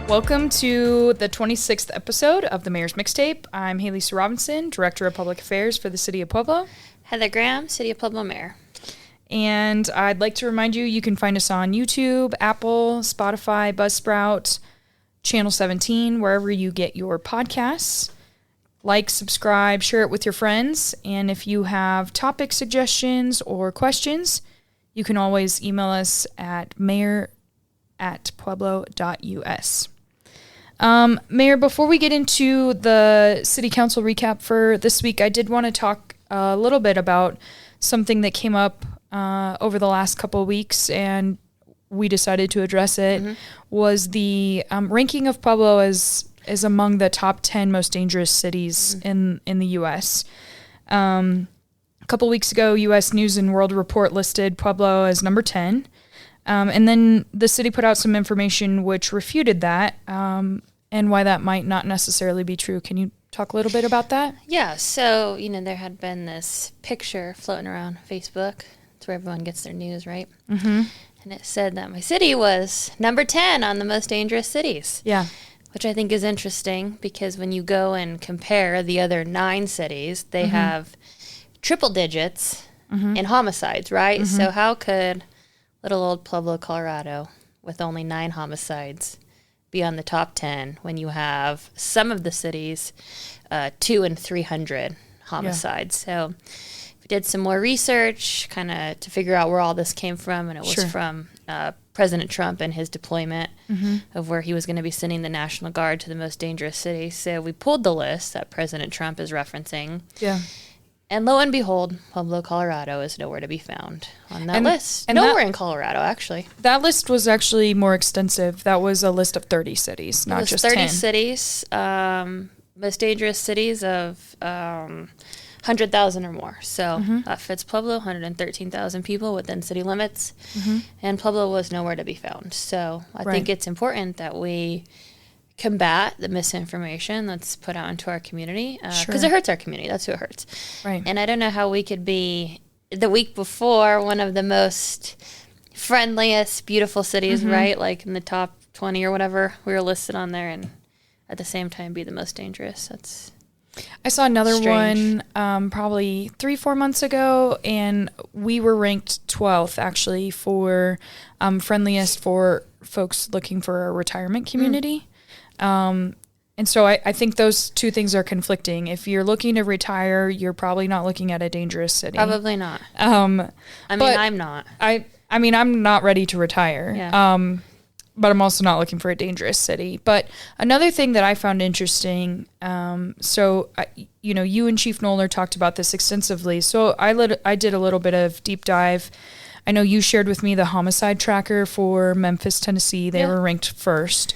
Welcome to the 26th episode of the Mayor's Mixtape. I'm Haley Sue Robinson, Director of Public Affairs for the City of Pueblo. Heather Graham, City of Pueblo Mayor. And I'd like to remind you can find us on YouTube, Apple, Spotify, Buzzsprout, Channel 17, wherever you get your podcasts. Like, subscribe, share it with your friends. And if you have topic suggestions or questions, you can always email us at mayor@pueblo.us. Mayor, before we get into the city council recap for this week, I did want to talk a little bit about something that came up over the last couple of weeks, and we decided to address it, was the ranking of Pueblo as among the top 10 most dangerous cities in the U.S. A couple weeks ago, U.S. News and World Report listed Pueblo as number 10. And then the city put out some information which refuted that, and why that might not necessarily be true. Can you talk a little bit about that? Yeah, so, there had been this picture floating around Facebook. It's where everyone gets their news, right? Mm-hmm. And it said that my city was number 10 on the most dangerous cities. Yeah. Which I think is interesting because when you go and compare the other 9 cities, they have triple digits in homicides, right? Mm-hmm. So how could little old Pueblo, Colorado, with only 9 homicides, be on the top 10 when you have some of the cities 200 and 300 homicides? Yeah. So we did some more research kind of to figure out where all this came from, and it was from President Trump and his deployment of where he was going to be sending the National Guard to the most dangerous cities. So we pulled the list that President Trump is referencing. Yeah. And lo and behold, Pueblo, Colorado is nowhere to be found on that list. And nowhere in Colorado, actually. That list was actually more extensive. That was a list of 30 cities, not just 30 10. 30 cities, most dangerous cities of 100,000 or more. So that fits Pueblo, 113,000 people within city limits. And Pueblo was nowhere to be found. So I think it's important that we combat the misinformation that's put out into our community because it hurts our community. That's who it hurts. Right. And I don't know how we could be the week before one of the most friendliest, beautiful cities, right? Like in the top 20 or whatever we were listed on there, and at the same time be the most dangerous. I saw another one probably 3-4 months ago, and we were ranked 12th actually for friendliest for folks looking for a retirement community. And so I think those two things are conflicting. If you're looking to retire, you're probably not looking at a dangerous city. Probably not. I'm not. I mean, I'm not ready to retire. Yeah. But I'm also not looking for a dangerous city. But another thing that I found interesting, you and Chief Noller talked about this extensively. So I did a little bit of deep dive. I know you shared with me the homicide tracker for Memphis, Tennessee. They were ranked first.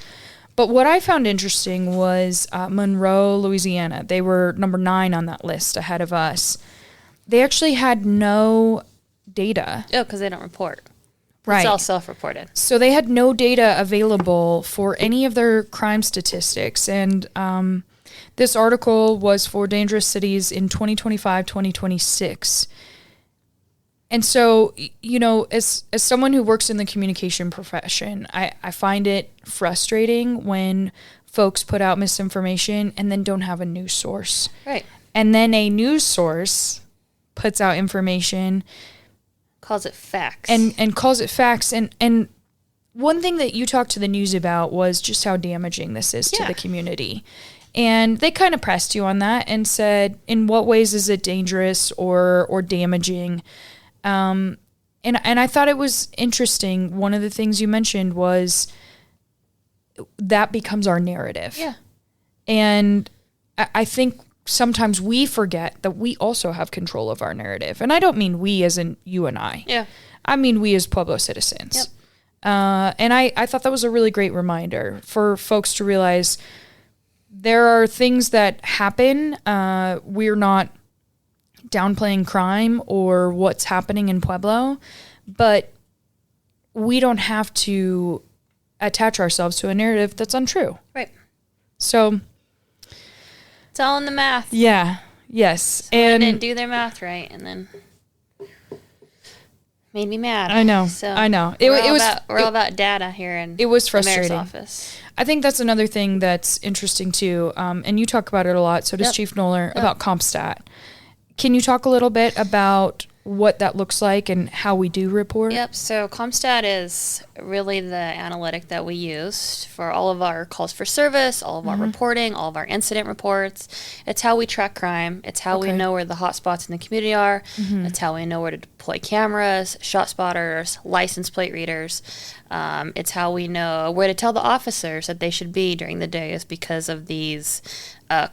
But what I found interesting was Monroe, Louisiana. They were number 9 on that list ahead of us. They actually had no data. Oh, because they don't report. Right. It's all self-reported. So they had no data available for any of their crime statistics. And this article was for dangerous cities in 2025, 2026. And so, as someone who works in the communication profession, I find it frustrating when folks put out misinformation and then don't have a news source. Right. And then a news source puts out information. Calls it facts. And calls it facts. And one thing that you talked to the news about was just how damaging this is to the community. And they kind of pressed you on that and said, in what ways is it dangerous or damaging? And I thought it was interesting. One of the things you mentioned was that becomes our narrative. Yeah. And I think sometimes we forget that we also have control of our narrative. And I don't mean we as in you and I. Yeah. I mean we as Pueblo citizens. Yep. And I thought that was a really great reminder for folks to realize there are things that happen. We're not downplaying crime or what's happening in Pueblo, but we don't have to attach ourselves to a narrative that's untrue. Right. So it's all in the math. Yeah. Yes. Someone didn't do their math right, and then made me mad. I know. So I know. We're all about data here in it was frustrating. the mayor's office. I think that's another thing that's interesting too. And you talk about it a lot. So does Chief Knoller about CompStat. Can you talk a little bit about what that looks like and how we do report? Yep. So CompStat is really the analytic that we use for all of our calls for service, all of our reporting, all of our incident reports. It's how we track crime. It's how we know where the hot spots in the community are. It's how we know where to deploy cameras, shot spotters, license plate readers. It's how we know where to tell the officers that they should be during the day is because of these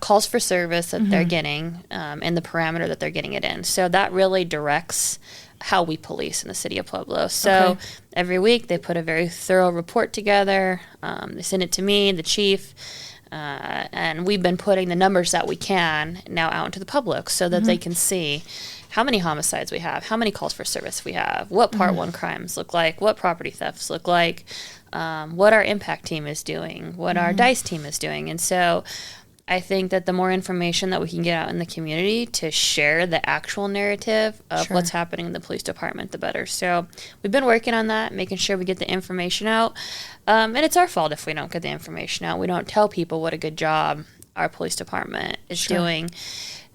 calls for service that they're getting and the parameter that they're getting it in. So that really directs how we police in the city of Pueblo. So every week they put a very thorough report together. They send it to me, the chief, and we've been putting the numbers that we can now out into the public so that they can see how many homicides we have, how many calls for service we have, what Part 1 crimes look like, what property thefts look like, what our impact team is doing, what our DICE team is doing. And so I think that the more information that we can get out in the community to share the actual narrative of what's happening in the police department, the better. So we've been working on that, making sure we get the information out. And it's our fault if we don't get the information out. We don't tell people what a good job our police department is doing.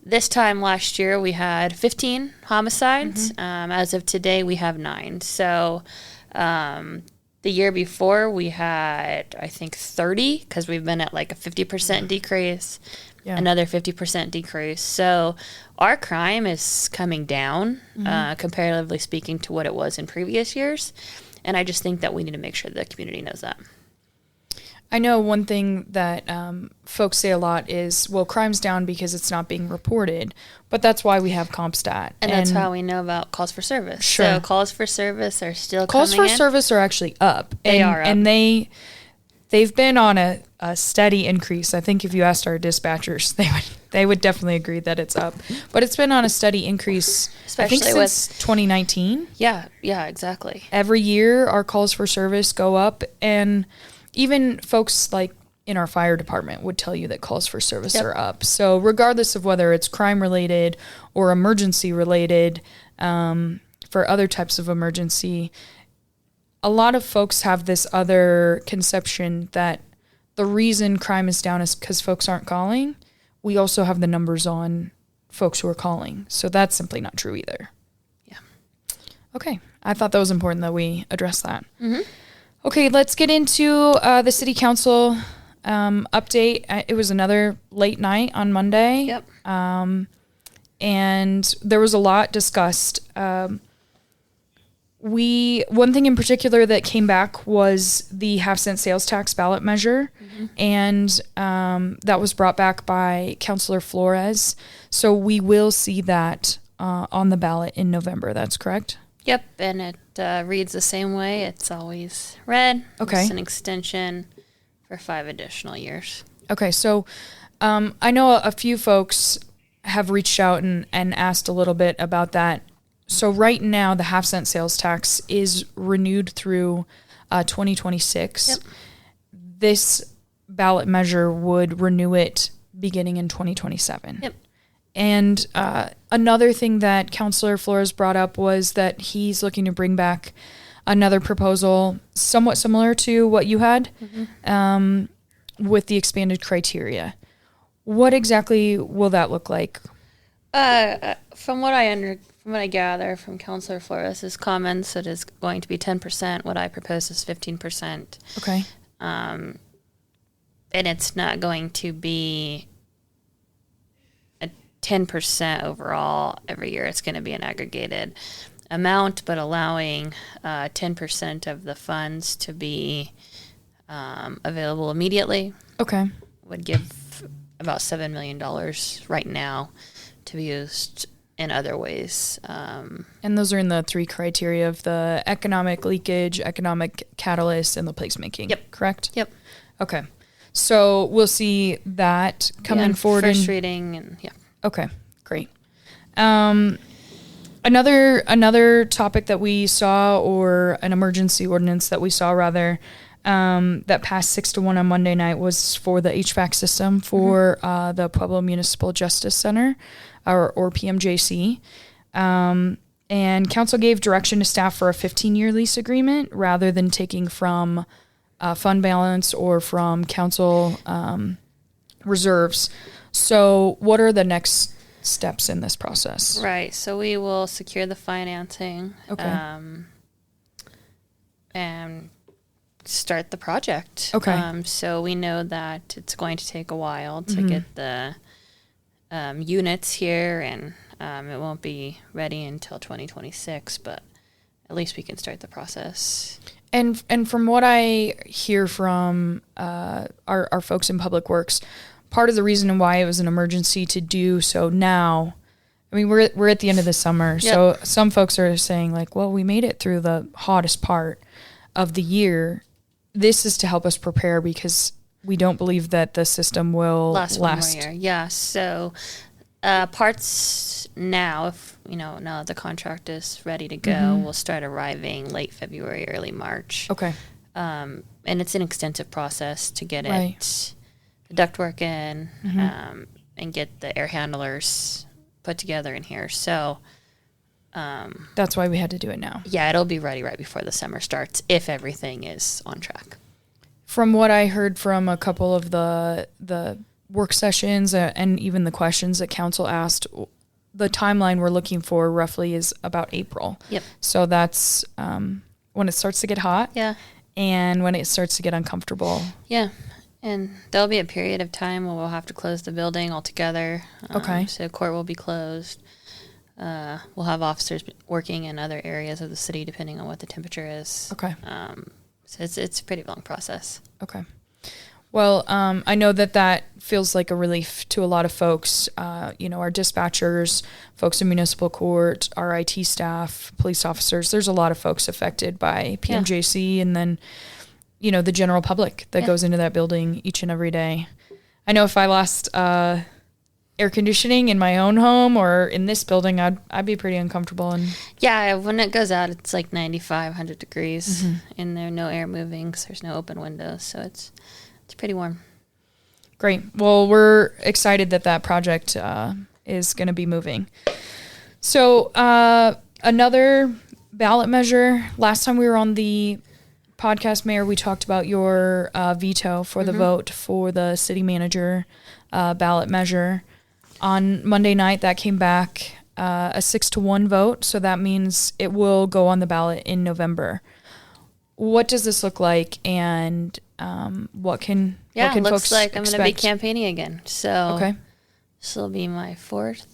This time last year, we had 15 homicides. As of today, we have 9. So the year before, we had, I think, 30, because we've been at like a 50% decrease, another 50% decrease. So our crime is coming down, comparatively speaking, to what it was in previous years. And I just think that we need to make sure the community knows that. I know one thing that folks say a lot is, well, crime's down because it's not being reported, but that's why we have CompStat. And that's how we know about calls for service. Sure. So calls for service are still calls coming in. Calls for service are actually up. They are up. And they've been on a steady increase. I think if you asked our dispatchers, they would definitely agree that it's up. But it's been on a steady increase, especially since 2019. Yeah, exactly. Every year, our calls for service go up, and even folks like in our fire department would tell you that calls for service are up. So regardless of whether it's crime related or emergency related, for other types of emergency, a lot of folks have this other conception that the reason crime is down is because folks aren't calling. We also have the numbers on folks who are calling. So that's simply not true either. Yeah. Okay. I thought that was important that we address that. Okay, let's get into the city council update. It was another late night on Monday. Yep. And there was a lot discussed. One thing in particular that came back was the half-cent sales tax ballot measure, and that was brought back by Councilor Flores. So we will see that on the ballot in November. That's correct? Yep, and it reads the same way. It's always read. Okay. It's an extension for 5 additional years. Okay, so I know a few folks have reached out and asked a little bit about that. So right now, the half-cent sales tax is renewed through 2026. Yep. This ballot measure would renew it beginning in 2027. Yep. And another thing that Councilor Flores brought up was that he's looking to bring back another proposal somewhat similar to what you had with the expanded criteria. What exactly will that look like? From what I gather from Councilor Flores' comments, it is going to be 10%. What I propose is 15%. Okay. And it's not going to be 10% overall every year. It's going to be an aggregated amount, but allowing 10% of the funds to be available immediately. Okay. Would give about $7 million right now to be used in other ways. And those are in the 3 criteria of the economic leakage, economic catalyst, and the placemaking. Yep. Correct? Yep. Okay. So we'll see that coming forward. First reading and Okay, great. Another topic that we saw, or an emergency ordinance that we saw rather, that passed 6-1 on Monday night, was for the HVAC system for the Pueblo Municipal Justice Center, or PMJC. And council gave direction to staff for a 15-year lease agreement rather than taking from fund balance or from council reserves. So what are the next steps in this process? Right. So we will secure the financing. Okay. And start the project. Okay. So we know that it's going to take a while to get the units here, and it won't be ready until 2026, but at least we can start the process. And from what I hear from our folks in Public Works, part of the reason why it was an emergency to do so now, I mean, we're at the end of the summer, Yep. so some folks are saying like, well, we made it through the hottest part of the year. This is to help us prepare because we don't believe that the system will last. One more year. Yeah. So parts now, if now that the contract is ready to go, will start arriving late February, early March. Okay. And it's an extensive process to get Right. it, the ductwork in, and get the air handlers put together in here. So That's why we had to do it now. yeah, it'll be ready right before the summer starts if everything is on track. From what I heard from a couple of the work sessions and even the questions that council asked, the timeline we're looking for roughly is about April. Yep. So that's when it starts to get hot. Yeah. And when it starts to get uncomfortable. Yeah. And there'll be a period of time where we'll have to close the building altogether. Okay. So court will be closed. We'll have officers working in other areas of the city depending on what the temperature is. Okay. So it's a pretty long process. Okay. Well, I know that feels like a relief to a lot of folks. Our dispatchers, folks in municipal court, our IT staff, police officers. There's a lot of folks affected by PMJC, and then, the general public that goes into that building each and every day. I know if I lost air conditioning in my own home or in this building, I'd be pretty uncomfortable. And yeah, when it goes out, it's like 95, 100 degrees in there, no air moving, 'cause there's no open windows, so it's pretty warm. Great. Well, we're excited that project is going to be moving. So another ballot measure. Last time we were on the podcast, Mayor, we talked about your veto for the vote for the city manager ballot measure. On Monday night, that came back a 6-1 vote. So that means it will go on the ballot in November. What does this look like, and what can Yeah, it looks folks like I'm going to be expect? campaigning again. So Okay. this will be my 4th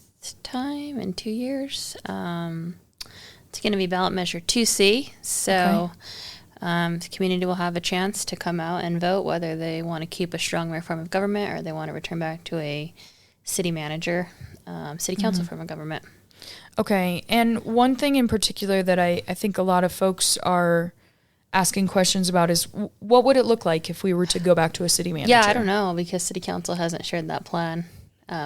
time in 2 years. It's going to be ballot measure 2C. So the community will have a chance to come out and vote whether they want to keep a strong reform of government or they want to return back to a city manager, city council form of government. Okay. And one thing in particular that I think a lot of folks are asking questions about is what would it look like if we were to go back to a city manager? Yeah, I don't know, because city council hasn't shared that plan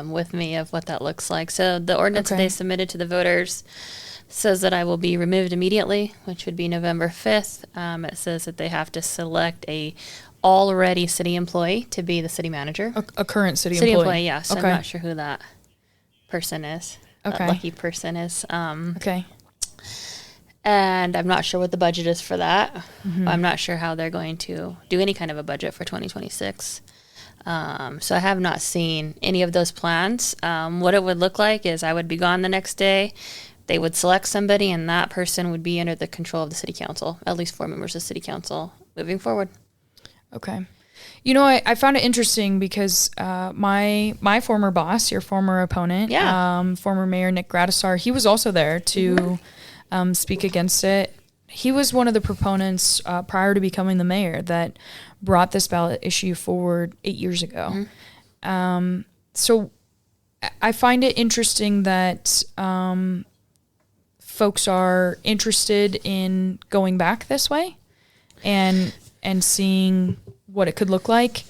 with me of what that looks like. So the ordinance that they submitted to the voters says that I will be removed immediately, which would be November 5th. It says that they have to select a already city employee to be the city manager. A current city employee, yeah. So I'm not sure who that person is. Okay. That lucky person is. Okay. And I'm not sure what the budget is for that. I'm not sure how they're going to do any kind of a budget for 2026. So I have not seen any of those plans. What it would look like is I would be gone the next day. They would select somebody, and that person would be under the control of the city council, at least 4 members of city council moving forward. Okay. I found it interesting because my former boss, your former opponent, former Mayor Nick Gradisar, he was also there to speak against it. He was one of the proponents prior to becoming the mayor that brought this ballot issue forward 8 years ago. So I find it interesting that folks are interested in going back this way and seeing what it could look like.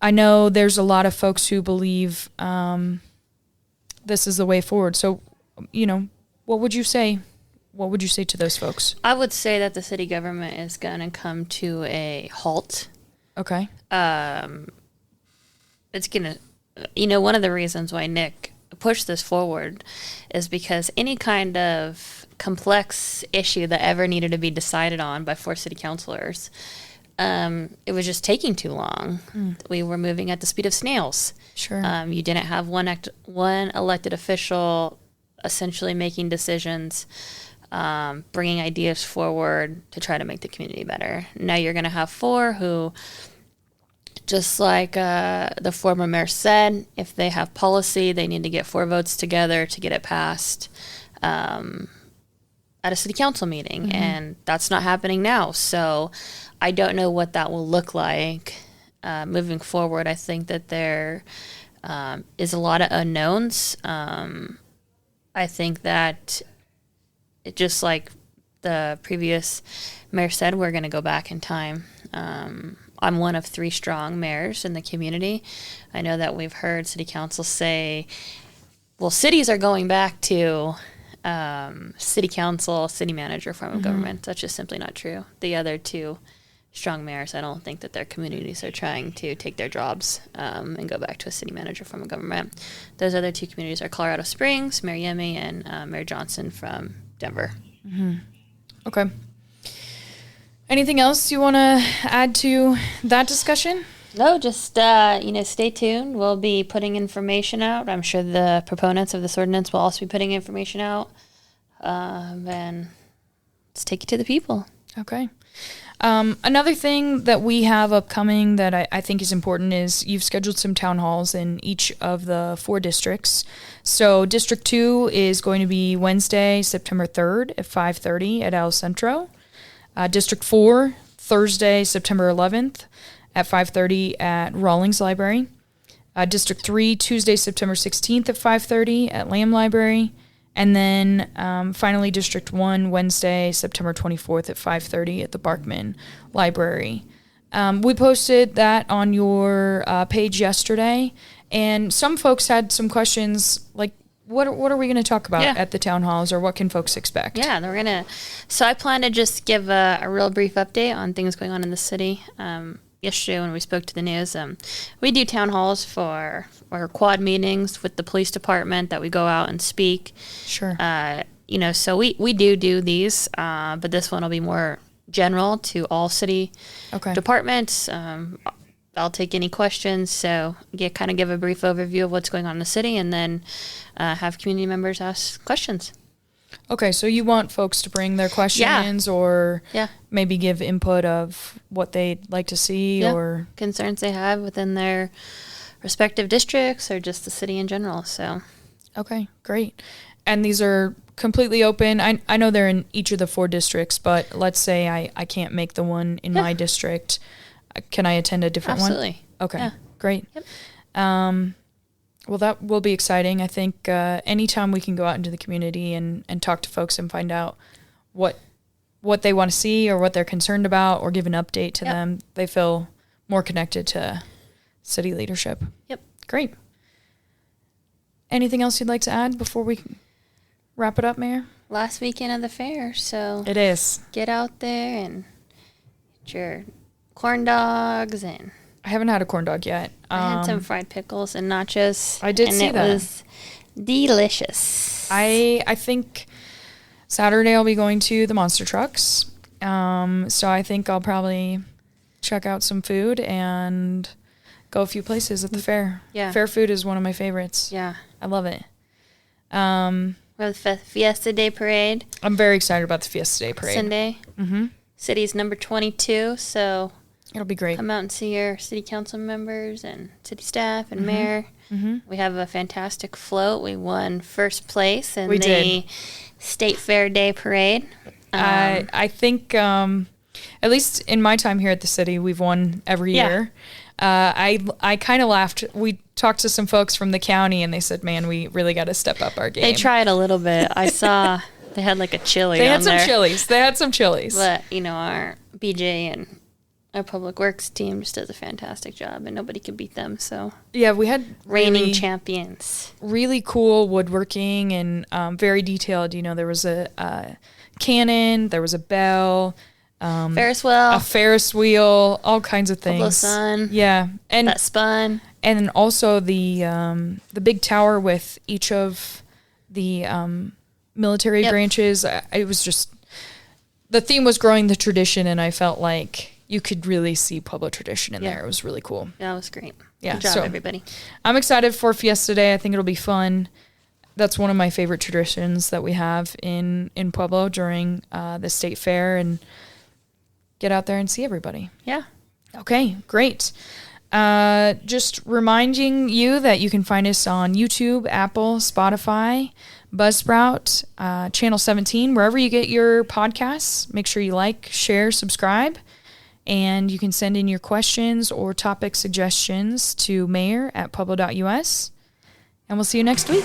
I know there's a lot of folks who believe this is the way forward. So, what would you say? What would you say to those folks? I would say that the city government is going to come to a halt. Okay. It's going to, one of the reasons why Nick push this forward is because any kind of complex issue that ever needed to be decided on by 4 city councilors, it was just taking too long. We were moving at the speed of snails. Sure. You didn't have one elected official essentially making decisions, bringing ideas forward to try to make the community better. Now you're going to have 4 who, just like the former mayor said, if they have policy, they need to get 4 votes together to get it passed at a city council meeting. And that's not happening now. So I don't know what that will look like moving forward. I think that there is a lot of unknowns. I think that just like the previous mayor said, we're going to go back in time. I'm one of 3 strong mayors in the community. I know that we've heard city council say, well, cities are going back to city council, city manager form of government. That's just simply not true. The other 2 strong mayors, I don't think that their communities are trying to take their jobs and go back to a city manager form of government. Those other 2 communities are Colorado Springs, Mayor Yemi, and Mayor Johnson from Denver. Okay. Anything else you want to add to that discussion? No, just, stay tuned. We'll be putting information out. I'm sure the proponents of this ordinance will also be putting information out. And let's take it to the people. Okay. Another thing that we have upcoming that I think is important is you've scheduled some town halls in each of the 4 districts. So District 2 is going to be Wednesday, September 3rd at 5:30 at El Centro. District 4, Thursday, September 11th at 5:30 at Rawlings Library. District 3, Tuesday, September 16th at 5:30 at Lamb Library. And then finally, District 1, Wednesday, September 24th at 5:30 at the Barkman Library. We posted that on your page yesterday, and some folks had some questions like, what are we going to talk about at the town halls, or what can folks expect? Yeah, so I plan to just give a real brief update on things going on in the city. Yesterday when we spoke to the news, we do town halls for our quad meetings with the police department that we go out and speak. Sure. So we do these, but this one will be more general to all city departments. I'll take any questions, so kind of give a brief overview of what's going on in the city, and then have community members ask questions. Okay, so you want folks to bring their questions or maybe give input of what they'd like to see or concerns they have within their respective districts or just the city in general. So, okay, great. And these are completely open. I know they're in each of the 4 districts, but let's say I can't make the one in my district. Can I attend a different one? Absolutely. Okay, great. Yep. Well, that will be exciting. I think anytime we can go out into the community and talk to folks and find out what they want to see or what they're concerned about or give an update to them, they feel more connected to city leadership. Yep. Great. Anything else you'd like to add before we wrap it up, Mayor? Last weekend of the fair, so it is. Get out there and get your corn dogs and... I haven't had a corn dog yet. I had some fried pickles and nachos. I did see that. And it was delicious. I think Saturday I'll be going to the monster trucks. So I think I'll probably check out some food and go a few places at the fair. Yeah. Fair food is one of my favorites. Yeah. I love it. We have the Fiesta Day Parade. I'm very excited about the Fiesta Day Parade. Sunday. Mm-hmm. City's number 22, so... It'll be great. Come out and see your city council members and city staff and mayor. Mm-hmm. We have a fantastic float. We won first place in the State Fair Day Parade. I think, at least in my time here at the city, we've won every year. I kind of laughed. We talked to some folks from the county, and they said, man, we really got to step up our game. They tried a little bit. I saw they had like a chili They had some chilies. But, our BJ and... our public works team just does a fantastic job, and nobody could beat them. So yeah, we had reigning champions. Really cool woodworking and very detailed. There was a cannon, there was a bell, a Ferris wheel, all kinds of things. Sun, yeah, and that spun. And then also the big tower with each of the military branches. It was just, the theme was growing the tradition, and I felt like you could really see Pueblo tradition in there. It was really cool. Yeah, it was great. Yeah, good job, everybody. I'm excited for Fiesta Day. I think it'll be fun. That's one of my favorite traditions that we have in Pueblo during the state fair, and get out there and see everybody. Yeah. Okay, great. Just reminding you that you can find us on YouTube, Apple, Spotify, Buzzsprout, Channel 17, wherever you get your podcasts. Make sure you like, share, subscribe. And you can send in your questions or topic suggestions to mayor@pueblo.us. And we'll see you next week.